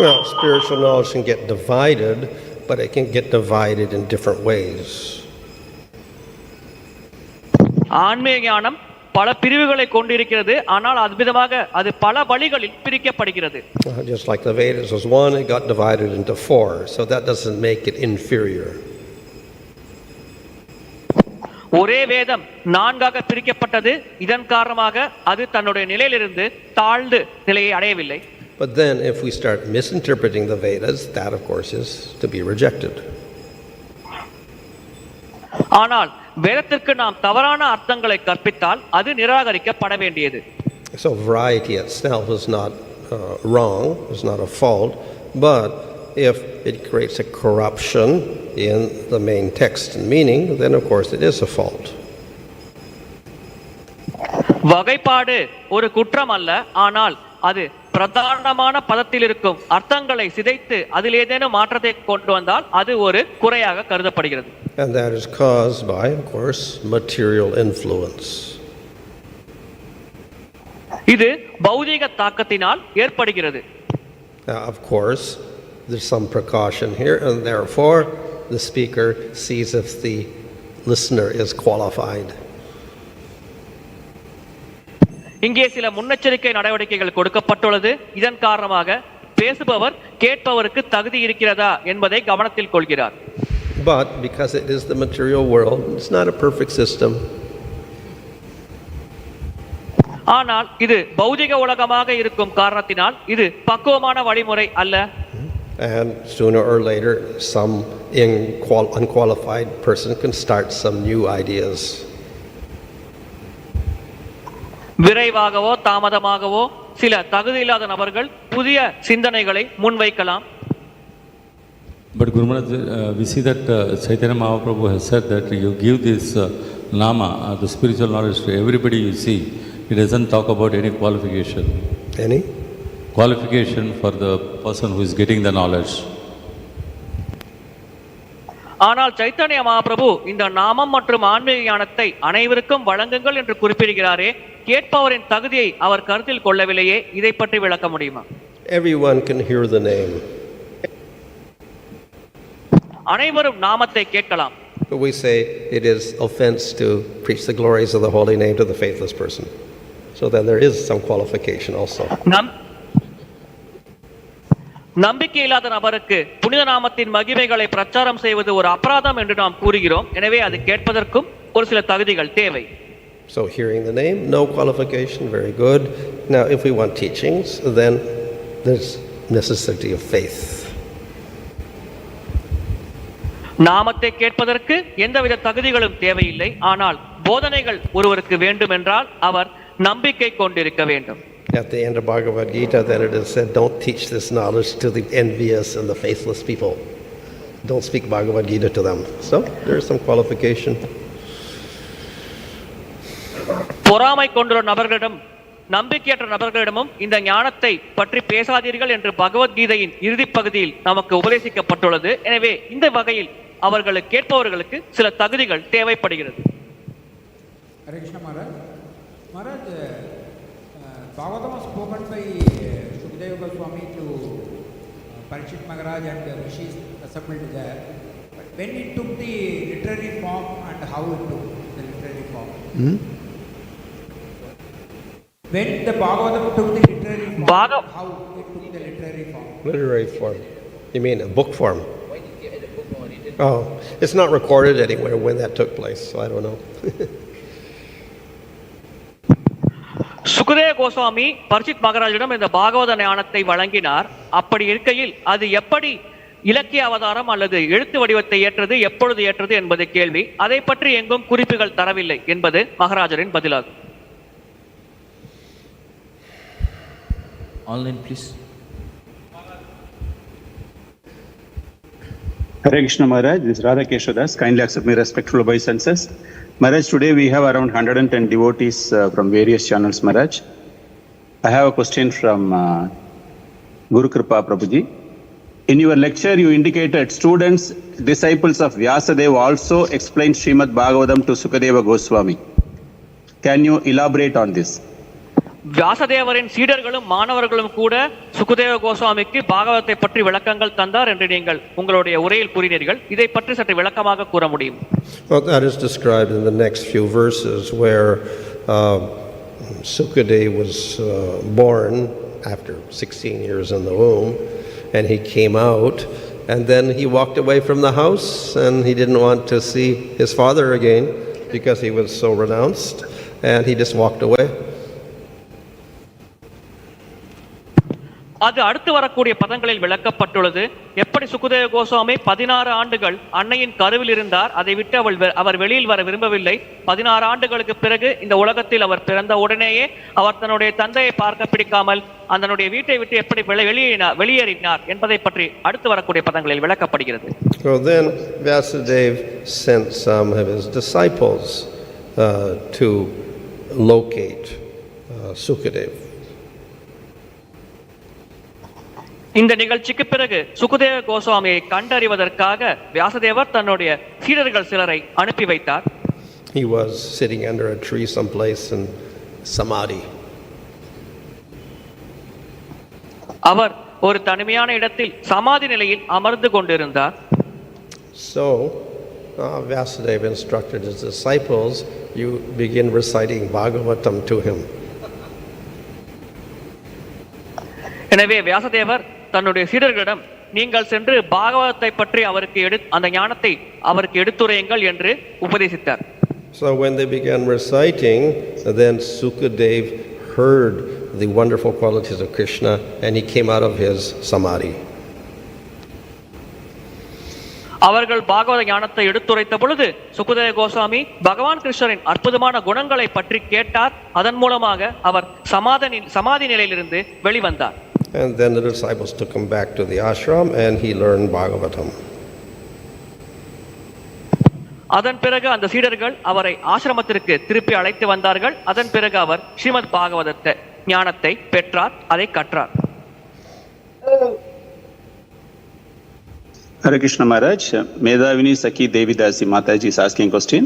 Well, spiritual knowledge can get divided, but it can get divided in different ways. ஆன்மீக ஞானம் பல பிரிவுகளை கொண்டிருக்கிறது, ஆனால் அத்விதமாக அது பல வழிகளில் பிரிக்கப்படுகிறது. Just like the Vedas was one, it got divided into four, so that doesn't make it inferior. ஒரே வேதம் நான்காக பிரிக்கப்பட்டது. இதன் காரணமாக அது தன்னுடைய நிலையிலிருந்து தாழ்ந்து நிலையை அடையவில்லை. But then if we start misinterpreting the Vedas, that of course is to be rejected. ஆனால் வேதத்திற்கு நாம் தவறான அர்த்தங்களை கற்பித்தால் அது நிராகரிக்கப்பட வேண்டியது. So variety itself is not wrong, is not a fault, but if it creates a corruption in the main text and meaning, then of course it is a fault. வகைப்பாடு ஒரு குற்றம் அல்ல, ஆனால் அது பிரதானமான பதத்தில் இருக்கும் அர்த்தங்களை சிதைத்து அதில் ஏதேனும் மாற்றத்தை கொண்டு வந்தால் அது ஒரு குறையாக கருதப்படுகிறது. And that is caused by, of course, material influence. இது பௌதிக தாக்கத்தினால் ஏற்படுகிறது. Now, of course, there's some precaution here, and therefore the speaker sees if the listener is qualified. இங்கே சில முன்னெச்சரிக்கை நடவடிக்கைகள் கொடுக்கப்பட்டுள்ளது. இதன் காரணமாக பேசுபவர் கேட்பவருக்கு தகுதி இருக்கிறதா என்பதை கவனத்தில் கொள்கிறார். But because it is the material world, it's not a perfect system. ஆனால் இது பௌதிக உலகமாக இருக்கும் காரணத்தினால் இது பக்குவமான வழிமுறை அல்ல. And sooner or later, some unqualified person can start some new ideas. விரைவாகவோ தாமதமாகவோ சில தகுதியில்லாத நபர்கள் புதிய சிந்தனைகளை முன்வைக்கலாம். But Guru Maharaj, we see that Chaitanya Mahaprabhu has said that you give this nama, the spiritual knowledge to everybody you see. He doesn't talk about any qualification. Any? Qualification for the person who is getting the knowledge. ஆனால் சைத்தன்ய மகாபிரபு இந்த நாமம் மற்றும் ஆன்மீக ஞானத்தை அனைவருக்கும் வழங்குங்கள் என்று குறிப்பிடுகிறாரே, கேட்பவரின் தகுதியை அவர் கருத்தில் கொள்ளவில்லையே. இதை பற்றி விளக்க முடியுமா? Everyone can hear the name. அனைவரும் நாமத்தை கேட்கலாம். But we say it is offense to preach the glories of the holy name to the faithless person. So then there is some qualification also. நம்பிக்கை இல்லாத நபருக்கு புனித நாமத்தின் மகிமைகளை பிரச்சாரம் செய்வது ஒரு அபராதம் என்று நாம் கூறுகிறோம். எனவே அது கேட்பதற்கும் ஒரு சில தகுதிகள் தேவை. So hearing the name, no qualification, very good. Now if we want teachings, then there's necessity of faith. நாமத்தை கேட்பதற்கு எந்தவித தகுதிகளும் தேவையில்லை. ஆனால் போதனைகள் ஒருவருக்கு வேண்டும் என்றால் அவர் நம்பிக்கை கொண்டிருக்க வேண்டும். At the end of Bhagavad Gita, then it is said, don't teach this knowledge to the envious and the faithless people. Don't speak Bhagavad Gita to them. So there is some qualification. பொறாமை கொண்டுள்ள நபர்களிடம் நம்பிக்கையற்ற நபர்களிடமும் இந்த ஞானத்தை பற்றி பேசாதீர்கள் என்று பகவத்கீதையின் இறுதி பகுதியில் நமக்கு உபதேசிக்கப்பட்டுள்ளது. எனவே இந்த வகையில் அவர்களுக்கு கேட்பவர்களுக்கு சில தகுதிகள் தேவைப்படுகிறது. Hare Krishna Maharaj. Maharaj, Bhagavatam was spoken by Sukadeva Swami to Parikshit Maharaj and the rishis assembled there. But when it took the literary form and how it took the literary When the Bhagavatam took the literary form, Bhagav- how it took the literary form? Literary form. You mean a book form? Oh, it's not recorded anywhere when that took place, so I don't know. Sukadeva Goswami பரிட்சித் மகாராஜிடம் இந்த பாகவத ஞானத்தை வழங்கினார். அப்படி இருக்கையில் அது எப்படி இலக்கிய அவதாரம் அல்லது எழுத்து வடிவத்தை ஏற்றது, எப்பொழுது ஏற்றது என்பது கேள்வி. அதை பற்றி எங்கும் குறிப்புகள் தரவில்லை என்பது மகாராஜரின் பதிலாகும். Online, please. Hare Krishna Maharaj, this is Radha Keshadas. Kindly accept my respectful obeisances. Maharaj, today we have around 110 devotees from various channels, Maharaj. I have a question from Guru Kripa Prabhuji. In your lecture, you indicated students, disciples of Vyasadeva also explained Srimad Bhagavatam to Sukadeva Goswami. Can you elaborate on this? வியாசதேவரின் சீடர்களும் மாணவர்களும் கூட சுகதேவ கோஸ்வாமிக்கு பாகவத்தை பற்றி விளக்கங்கள் தந்தார் என்று நீங்கள் உங்களுடைய உரையில் கூறினீர்கள். இதை பற்றி சற்று விளக்கமாக கூற முடியும்? Well, that is described in the next few verses where Sukadeva was born after 16 years in the womb, and he came out, and then he walked away from the house, and he didn't want to see his father again because he was so renounced, and he just walked away. அது அடுத்து வரக்கூடிய பதங்களில் விளக்கப்பட்டுள்ளது. எப்படி சுகதேவ கோஸ்வாமி 16 ஆண்டுகள் அன்னையின் கருவில் இருந்தார், அதை விட்டு அவர் வெளியில் வர விரும்பவில்லை. 16 ஆண்டுகளுக்கு பிறகு இந்த உலகத்தில் அவர் பிறந்த உடனேயே அவர் தன்னுடைய தந்தையை பார்க்க பிடிக்காமல் தன்னுடைய வீட்டை விட்டு எப்படி வெளியேறினார் என்பதை பற்றி அடுத்து வரக்கூடிய பதங்களில் விளக்கப்படுகிறது. So then Vyasadeva sent some of his disciples to locate Sukadeva. இந்த நிகழ்ச்சிக்கு பிறகு சுகதேவ கோஸ்வாமியை கண்டறிவதற்காக வியாசதேவர் தன்னுடைய சீடர்கள் சிலரை அனுப்பி வைத்தார். He was sitting under a tree someplace in Samadhi. அவர் ஒரு தனிமையான இடத்தில் சமாதி நிலையில் அமர்ந்து கொண்டிருந்தார். So Vyasadeva instructed his disciples, you begin reciting Bhagavatam to him. எனவே வியாசதேவர் தன்னுடைய சீடர்களிடம் நீங்கள் சென்று பாகவதத்தை பற்றி அவருக்கு அந்த ஞானத்தை அவருக்கு எடுத்துரையுங்கள் என்று உபதேசித்தார். So when they began reciting, then Sukadeva heard the wonderful qualities of Krishna and he came out of his samadhi. அவர்கள் பாகவத ஞானத்தை எடுத்துரைத்த பொழுது சுகதேவ கோஸ்வாமி பகவான் கிருஷ்ணரின் அற்புதமான குணங்களை பற்றி கேட்டார். அதன் மூலமாக அவர் சமாதி நிலையிலிருந்து வெளிவந்தார். And then the disciples took him back to the ashram and he learned Bhagavatam. அதன் பிறகு அந்த சீடர்கள் அவரை ஆசிரமத்திற்கு திருப்பி அழைத்து வந்தார்கள். அதன் பிறகு அவர் ஸ்ரீமத் பாகவதத்தை ஞானத்தை பெற்றார், அதை கற்றார். Hare Krishna Maharaj, Medhavini Sakhi Devidasi Mataji is asking question.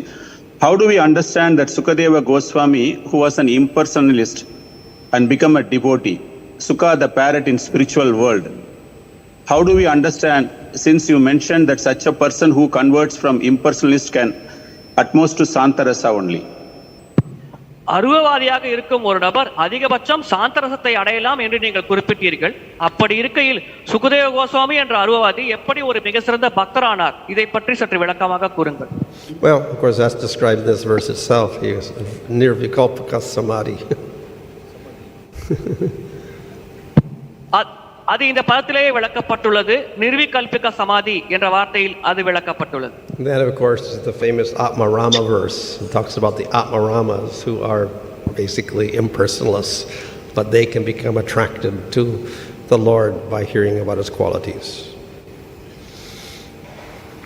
How do we understand that Sukadeva Goswami, who was an impersonalist and become a devotee, Sukha the parrot in spiritual world, how do we understand, since you mentioned that such a person who converts from impersonalist can at most to Santarasa only? அருவவாதியாக இருக்கும் ஒரு நபர் அதிகபட்சம் சாந்தரசத்தை அடையலாம் என்று நீங்கள் குறிப்பிட்டீர்கள். அப்படி இருக்கையில் சுகதேவ கோஸ்வாமி என்ற அருவவாதி எப்படி ஒரு மிக சிறந்த பக்தரானார், இதை பற்றி சற்று விளக்கமாக கூறுங்கள். Well, of course that's described in this verse itself. He is nirvikalpaka samadhi. அது இந்த பதத்திலேயே விளக்கப்பட்டுள்ளது. நிர்விகல்பிக சமாதி என்ற வார்த்தையில் அது விளக்கப்பட்டுள்ளது. Then of course is the famous Atmarama verse. It talks about the Atmaramas who are basically impersonalists, but they can become attracted to the Lord by hearing about his qualities.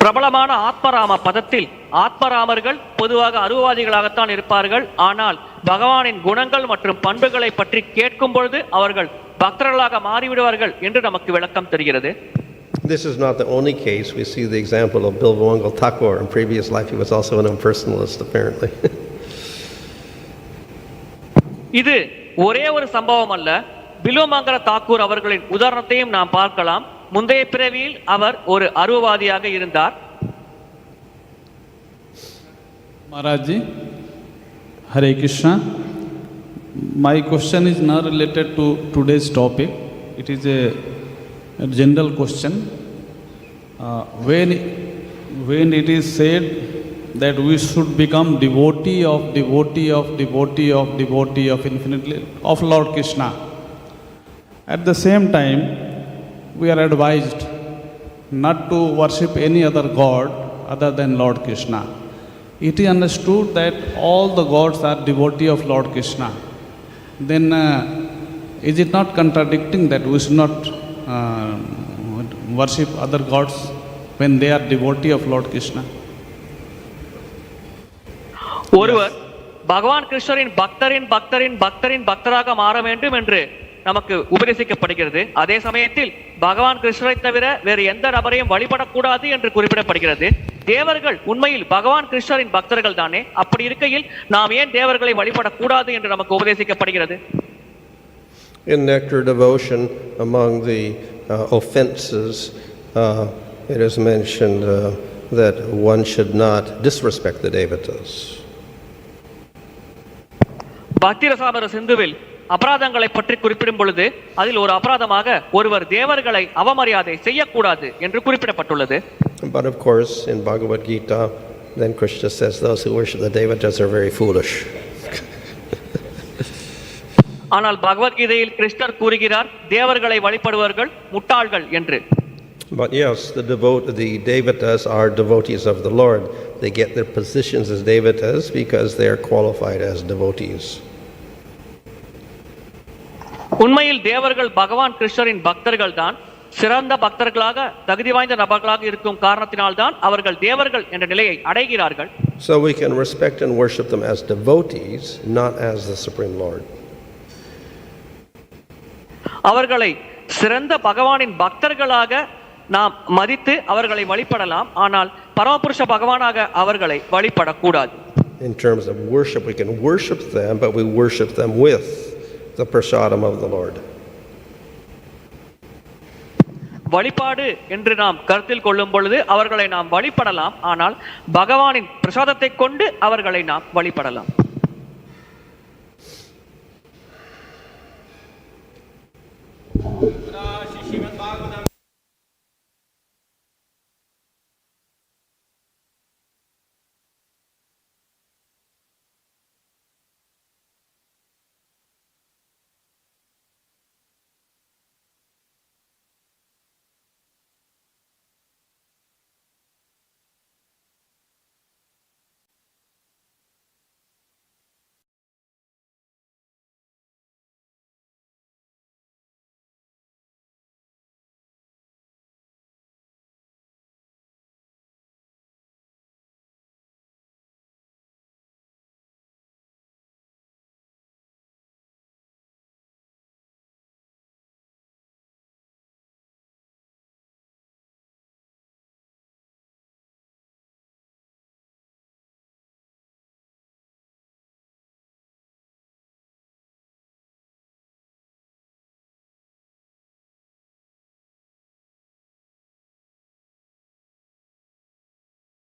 பிரபலமான ஆத்மராம பதத்தில் ஆத்மராமர்கள் பொதுவாக அருவவாதிகளாகத்தான் இருப்பார்கள். ஆனால் பகவானின் குணங்கள் மற்றும் பண்புகளை பற்றி கேட்கும் பொழுது அவர்கள் பக்தர்களாக மாறிவிடுவார்கள் என்று நமக்கு விளக்கம் தெரிகிறது. This is not the only case. We see the example of Bilvamangal Thakur. In previous life he was also an impersonalist apparently. இது ஒரே ஒரு சம்பவம் அல்ல. பில்வமங்கல தாக்கூர் அவர்களின் உதாரணத்தையும் நாம் பார்க்கலாம். முந்தைய பிறவியில் அவர் ஒரு அருவவாதியாக இருந்தார். Maharaj ji, Hare Krishna. My question is not related to today's topic. It is a general question. When it is said that we should become devotee of infinitely of Lord Krishna, at the same time we are advised not to worship any other god other than Lord Krishna. It is understood that all the gods are devotee of Lord Krishna. Then is it not contradicting that we should not worship other gods when they are devotee of Lord Krishna? ஒருவர் பகவான் கிருஷ்ணரின் பக்தரின் பக்தரின் பக்தரின் பக்தராக மாற வேண்டும் என்று நமக்கு உபதேசிக்கப்படுகிறது. அதே சமயத்தில் பகவான் கிருஷ்ணரை தவிர வேறு எந்த நபரையும் வழிபடக்கூடாது என்று குறிப்பிடப்படுகிறது. தேவர்கள் உண்மையில் பகவான் கிருஷ்ணரின் பக்தர்கள் தானே? அப்படி இருக்கையில் நாம் ஏன் தேவர்களை வழிபடக்கூடாது என்று நமக்கு உபதேசிக்கப்படுகிறது? In nectar devotion, among the offenses, it is mentioned that one should not disrespect the devatas. பக்தி ரசாமர சிந்துவில் அபராதங்களை பற்றி குறிப்பிடும் பொழுது அதில் ஒரு அபராதமாக ஒருவர் தேவர்களை அவமரியாதை செய்யக்கூடாது என்று குறிப்பிடப்பட்டுள்ளது. But of course, in Bhagavad Gita, then Krishna says those who worship the devatas are very foolish. ஆனால் பகவத்கீதையில் கிருஷ்ணர் கூறுகிறார் தேவர்களை வழிபடுவர்கள் முட்டாள்கள் என்று. But yes, the devatas are devotees of the Lord. They get their positions as devatas because they are qualified as devotees. உண்மையில் தேவர்கள் பகவான் கிருஷ்ணரின் பக்தர்கள் தான். சிறந்த பக்தர்களாக தகுதி வாய்ந்த நபர்களாக இருக்கும் காரணத்தினால் தான் அவர்கள் தேவர்கள் என்ற நிலையை அடைகிறார்கள். So we can respect and worship them as devotees, not as the Supreme Lord. அவர்களை சிறந்த பகவானின் பக்தர்களாக நாம் மதித்து அவர்களை வழிபடலாம். ஆனால் பரமபுருஷ பகவானாக அவர்களை வழிபடக்கூடாது. In terms of worship, we can worship them, but we worship them with the prasadam of the Lord. வழிபாடு என்று நாம் கருத்தில் கொள்ளும் பொழுது அவர்களை நாம் வழிபடலாம். ஆனால் பகவானின் பிரசாதத்தை கொண்டு அவர்களை நாம் வழிபடலாம்.